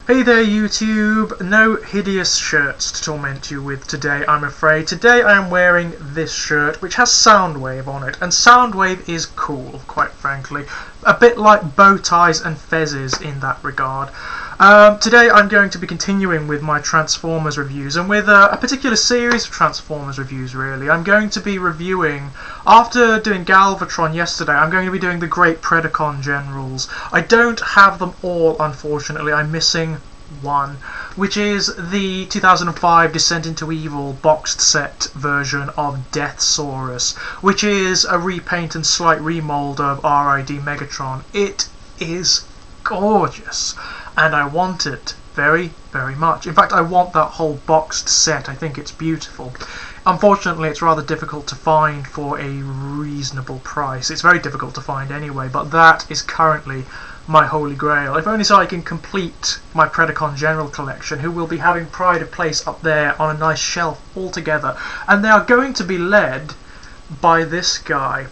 Hey there YouTube, no hideous shirts to torment you with today, I'm afraid. Today I am wearing this shirt which has Soundwave on it, and Soundwave is cool, quite frankly. A bit like bow ties and fezzes in that regard. Today I'm going to be continuing with my Transformers reviews, and with a particular series of Transformers reviews really. I'm going to be reviewing, after doing Galvatron yesterday, I'm going to be doing the Great Predacon Generals. I don't have them all, unfortunately. I'm missing one, which is the 2005 Descent into Evil boxed set version of Deathsaurus, which is a repaint and slight remold of RID Megatron. It is gorgeous, and I want it very, very much. In fact, I want that whole boxed set. I think it's beautiful. Unfortunately, it's rather difficult to find for a reasonable price. It's very difficult to find anyway, but that is currently my holy grail. If only so I can complete my Predacon General collection, who will be having pride of place up there on a nice shelf altogether. And they are going to be led by this guy.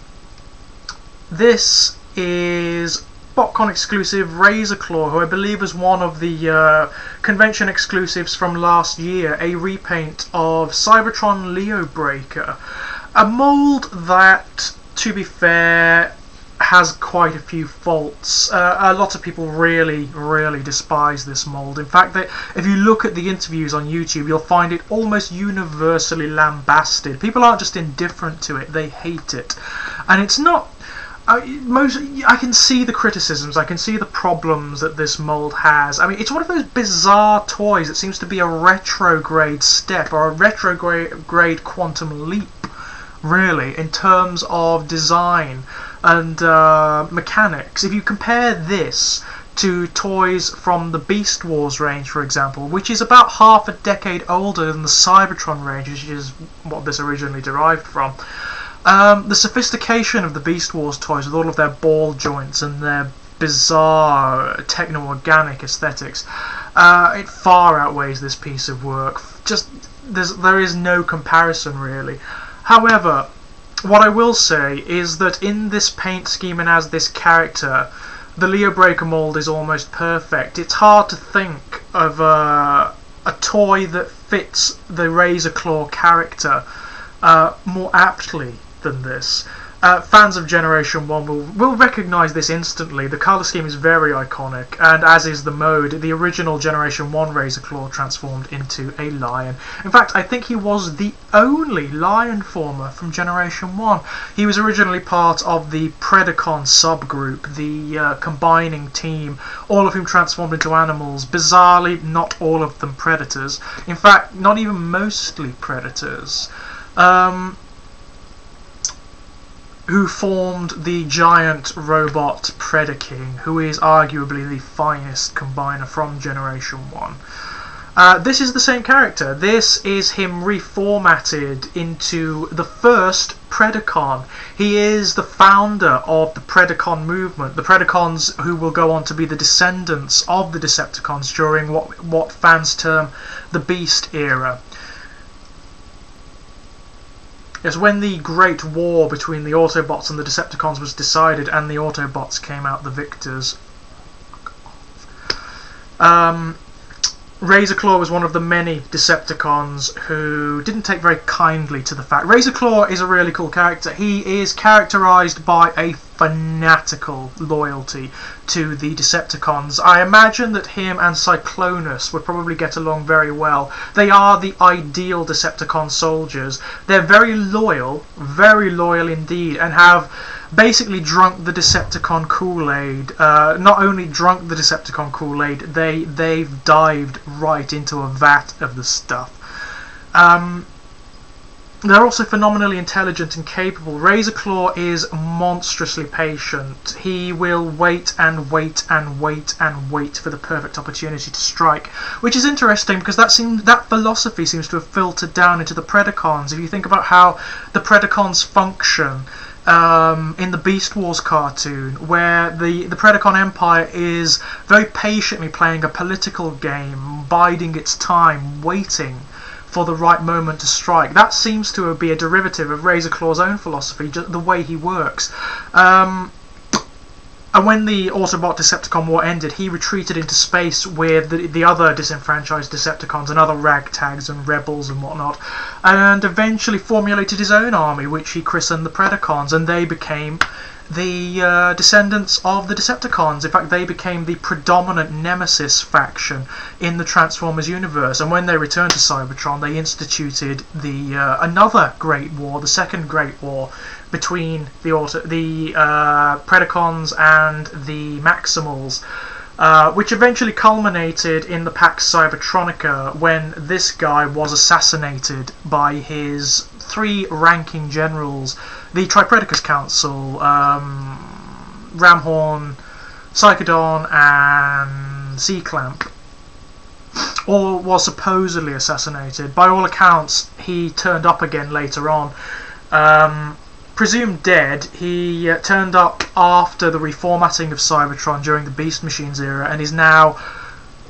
This is Botcon exclusive Razorclaw, who I believe was one of the convention exclusives from last year, a repaint of Cybertron Leo Breaker. A mould that, to be fair, has quite a few faults. A lot of people really despise this mould. In fact, if you look at the interviews on YouTube, you'll find it almost universally lambasted. People aren't just indifferent to it, they hate it. And it's not... I can see the criticisms, I can see the problems that this mould has. I mean, it's one of those bizarre toys that seems to be a retrograde step, or a retrograde quantum leap, really, in terms of design and mechanics. If you compare this to toys from the Beast Wars range, for example, which is about half a decade older than the Cybertron range, which is what this originally derived from, the sophistication of the Beast Wars toys, with all of their ball joints and their bizarre techno-organic aesthetics, it far outweighs this piece of work. Just there is no comparison really. However, what I will say is that in this paint scheme and as this character, the Leo Breaker mould is almost perfect. It's hard to think of a toy that fits the Razorclaw character more aptly than this. Fans of Generation 1 will recognise this instantly. The colour scheme is very iconic, and as is the mode. The original Generation 1 Razorclaw transformed into a lion. In fact, I think he was the only lion former from Generation 1. He was originally part of the Predacon subgroup, the combining team, all of whom transformed into animals. Bizarrely, not all of them predators. In fact, not even mostly predators. Who formed the giant robot Predaking, who is arguably the finest combiner from Generation 1. This is the same character. This is him reformatted into the first Predacon. He is the founder of the Predacon movement, the Predacons who will go on to be the descendants of the Decepticons during what fans term the Beast era. Yes, when the Great War between the Autobots and the Decepticons was decided and the Autobots came out the victors, Razorclaw was one of the many Decepticons who didn't take very kindly to the fact. Razorclaw is a really cool character. He is characterised by a fanatical loyalty to the Decepticons. I imagine that him and Cyclonus would probably get along very well. They are the ideal Decepticon soldiers. They're very loyal indeed, and have basically drunk the Decepticon Kool-Aid. Not only drunk the Decepticon Kool-Aid, they've dived right into a vat of the stuff. They're also phenomenally intelligent and capable. Razorclaw is monstrously patient. He will wait and wait and wait and wait for the perfect opportunity to strike, which is interesting because that philosophy seems to have filtered down into the Predacons. If you think about how the Predacons function in the Beast Wars cartoon, where the Predacon Empire is very patiently playing a political game, biding its time, waiting for the right moment to strike. That seems to be a derivative of Razorclaw's own philosophy, just the way he works. And when the Autobot-Decepticon war ended, he retreated into space with the other disenfranchised Decepticons and other ragtags and rebels and whatnot, and eventually formulated his own army, which he christened the Predacons, and they became the descendants of the Decepticons. In fact, they became the predominant Nemesis faction in the Transformers universe, and when they returned to Cybertron, they instituted the another Great War, the Second Great War, between the Predacons and the Maximals, which eventually culminated in the Pax Cybertronica when this guy was assassinated by his 3 ranking generals, the Tripredacus Council, Ramhorn, Psychodon, and C-Clamp, or was supposedly assassinated. By all accounts, he turned up again later on. Presumed dead, he turned up after the reformatting of Cybertron during the Beast Machines era and is now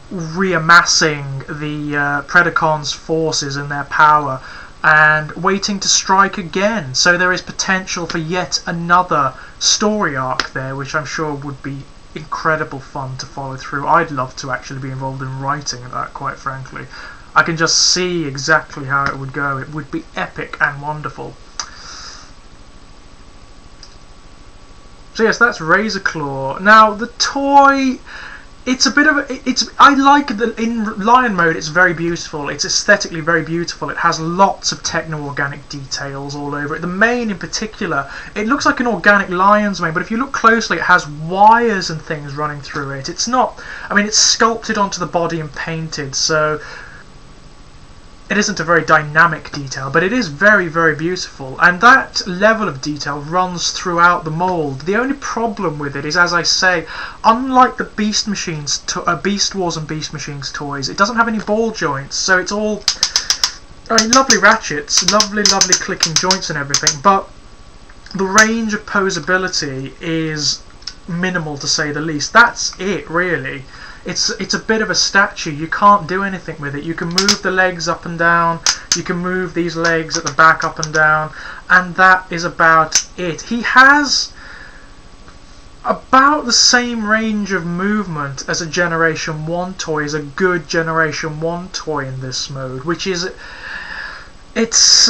reamassing the Predacons' forces and their power and waiting to strike again. So there is potential for yet another story arc there, which I'm sure would be incredible fun to follow through. I'd love to actually be involved in writing that, quite frankly. I can just see exactly how it would go. It would be epic and wonderful. So yes, that's Razorclaw. Now the toy, it's a bit of a, I like in Lion mode. It's very beautiful. It's aesthetically very beautiful. It has lots of techno-organic details all over it. The mane in particular, it looks like an organic lion's mane, but if you look closely, it has wires and things running through it. It's not. I mean, it's sculpted onto the body and painted, so it isn't a very dynamic detail, but it is very, very beautiful, and that level of detail runs throughout the mould. The only problem with it is, as I say, unlike the Beast Machines, Beast Wars and Beast Machines toys, it doesn't have any ball joints, so it's all, I mean, lovely ratchets, lovely clicking joints and everything, but the range of posability is minimal, to say the least. That's it, really. It's a bit of a statue. You can't do anything with it. You can move the legs up and down, you can move these legs at the back up and down, and that is about it. He has about the same range of movement as a Generation 1 toy, as a good Generation 1 toy in this mode, which is, it's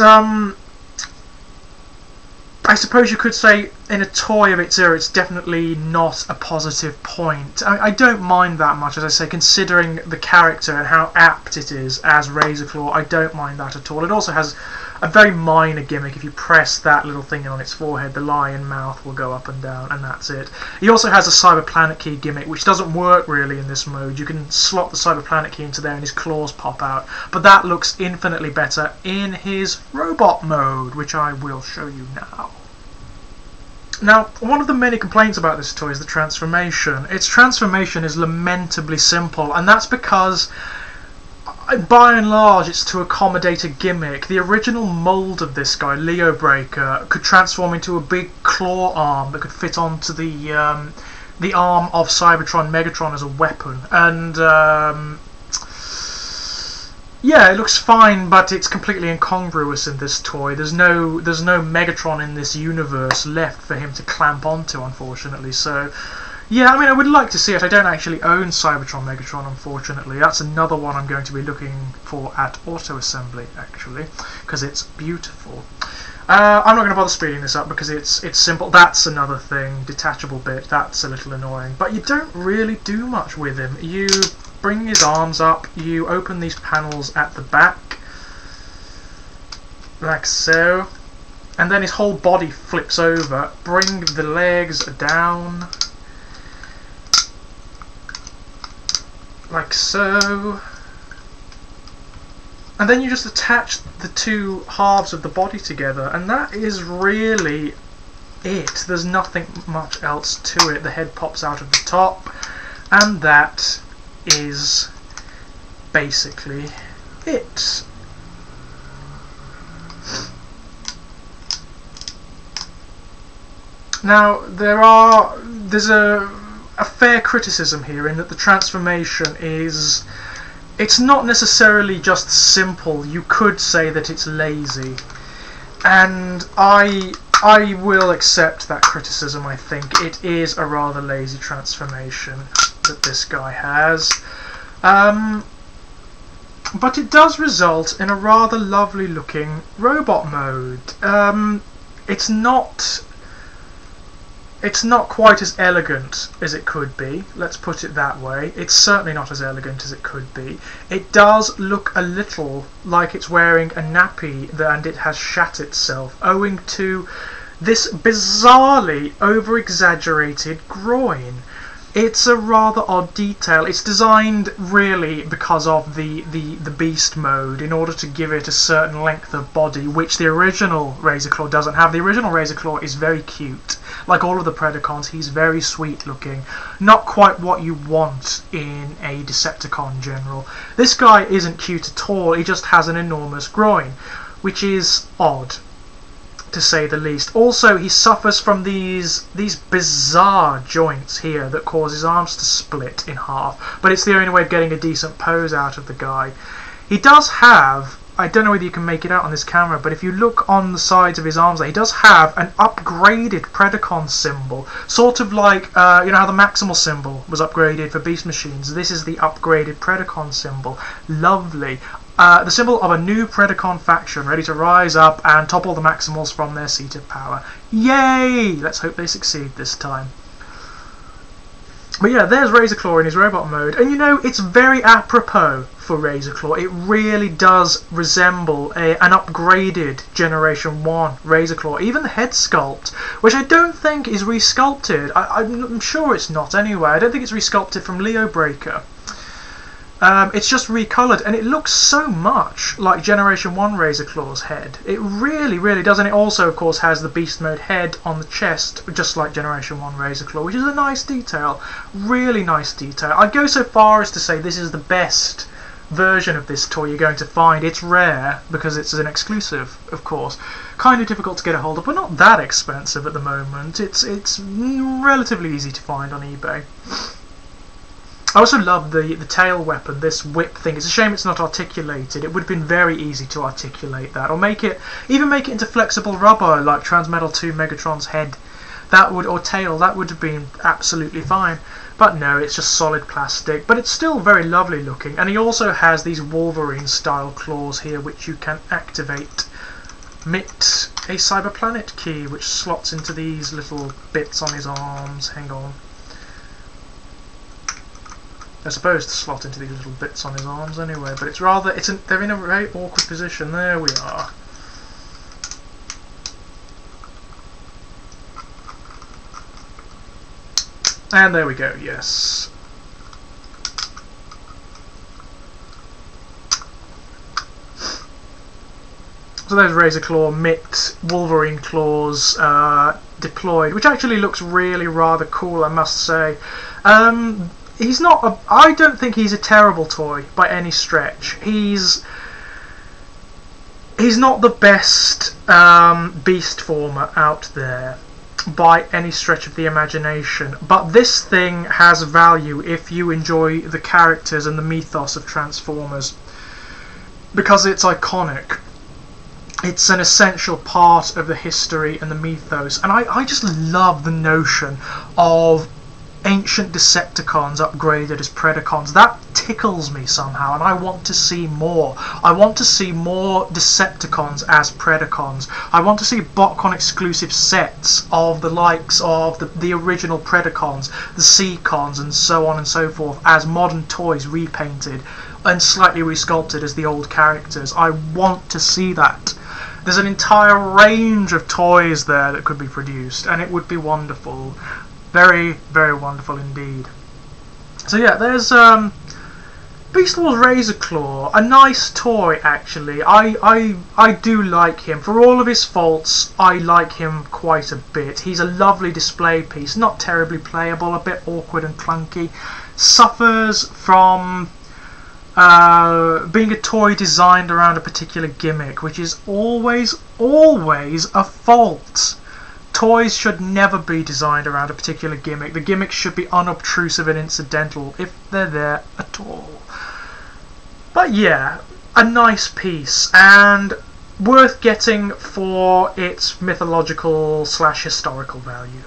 I suppose you could say in a toy of its era it's definitely not a positive point. I don't mind that much, as I say, considering the character and how apt it is as Razorclaw. I don't mind that at all. It also has a very minor gimmick. If you press that little thing in on its forehead, the lion mouth will go up and down, and that's it. He also has a Cyber Planet Key gimmick, which doesn't work really in this mode. You can slot the Cyber Planet Key into there and his claws pop out, but that looks infinitely better in his robot mode, which I will show you now. Now, one of the many complaints about this toy is the transformation. Its transformation is lamentably simple, and that's because, by and large, it's to accommodate a gimmick. The original mould of this guy, Leo Breaker, could transform into a big claw arm that could fit onto the arm of Cybertron Megatron as a weapon, and yeah, it looks fine, but it's completely incongruous in this toy. There's no Megatron in this universe left for him to clamp onto, unfortunately. So, yeah, I mean, I would like to see it. I don't actually own Cybertron Megatron, unfortunately. That's another one I'm going to be looking for at Auto Assembly, actually, because it's beautiful. I'm not going to bother speeding this up because it's simple. That's another thing, detachable bit. That's a little annoying, but you don't really do much with him. You bring his arms up, you open these panels at the back, like so, and then his whole body flips over. Bring the legs down, like so, and then you just attach the two halves of the body together, and that is really it. There's nothing much else to it. The head pops out of the top, and that is basically it. Now there's a fair criticism here in that the transformation is, it's not necessarily just simple. You could say that it's lazy, and I I will accept that criticism. I think it is a rather lazy transformation that this guy has. But it does result in a rather lovely looking robot mode. It's not quite as elegant as it could be, let's put it that way. It's certainly not as elegant as it could be. It does look a little like it's wearing a nappy and it has shat itself, owing to this bizarrely over-exaggerated groin. It's a rather odd detail. It's designed really because of the beast mode, in order to give it a certain length of body, which the original Razorclaw doesn't have. The original Razorclaw is very cute. Like all of the Predacons, he's very sweet looking. Not quite what you want in a Decepticon general. This guy isn't cute at all, he just has an enormous groin, which is odd, to say the least. Also, he suffers from these bizarre joints here that cause his arms to split in half, but it's the only way of getting a decent pose out of the guy. He does have, I don't know whether you can make it out on this camera, but if you look on the sides of his arms there, he does have an upgraded Predacon symbol, sort of like, you know how the Maximal symbol was upgraded for Beast Machines. This is the upgraded Predacon symbol. Lovely. The symbol of a new Predacon faction ready to rise up and topple the Maximals from their seat of power. Yay! Let's hope they succeed this time. But yeah, there's Razorclaw in his robot mode, and you know, it's very apropos for Razorclaw. It really does resemble an upgraded Generation 1 Razorclaw. Even the head sculpt, which I don't think is resculpted. I'm sure it's not anyway. I don't think it's resculpted from Leo Breaker. It's just recoloured, and it looks so much like Generation 1 Razorclaw's head. It really, really does, and it also, of course, has the Beast Mode head on the chest, just like Generation 1 Razorclaw, which is a nice detail. Really nice detail. I'd go so far as to say this is the best version of this toy you're going to find. It's rare, because it's an exclusive, of course. Kind of difficult to get a hold of, but not that expensive at the moment. It's relatively easy to find on eBay. I also love the tail weapon, this whip thing. It's a shame it's not articulated. It would have been very easy to articulate that, or even make it into flexible rubber like Transmetal 2 Megatron's head. That would, or tail, that would have been absolutely fine. But no, it's just solid plastic. But it's still very lovely looking, and he also has these Wolverine style claws here which you can activate. Mit a Cyberplanet key which slots into these little bits on his arms. Hang on. They're supposed to slot into these little bits on his arms anyway, but it's rather, they're in a very awkward position. There we are. And there we go, yes. So there's Razorclaw, Mitt, Wolverine claws deployed, which actually looks really rather cool, I must say. He's not I don't think he's a terrible toy by any stretch. He's not the best beast former out there by any stretch of the imagination, but this thing has value if you enjoy the characters and the mythos of Transformers, because it's iconic. It's an essential part of the history and the mythos, and I just love the notion of ancient Decepticons upgraded as Predacons. That tickles me somehow, and I want to see more. I want to see more Decepticons as Predacons. I want to see Botcon exclusive sets of the likes of the original Predacons, the Seacons, and so on and so forth, as modern toys repainted and slightly resculpted as the old characters. I want to see that. There's an entire range of toys there that could be produced, and it would be wonderful. Very, very wonderful indeed. So yeah, there's Beast Wars Razorclaw, a nice toy actually. I do like him. For all of his faults, I like him quite a bit. He's a lovely display piece, not terribly playable, a bit awkward and clunky. Suffers from being a toy designed around a particular gimmick, which is always a fault. Toys should never be designed around a particular gimmick. The gimmicks should be unobtrusive and incidental, if they're there at all. But yeah, a nice piece, and worth getting for its mythological / historical value.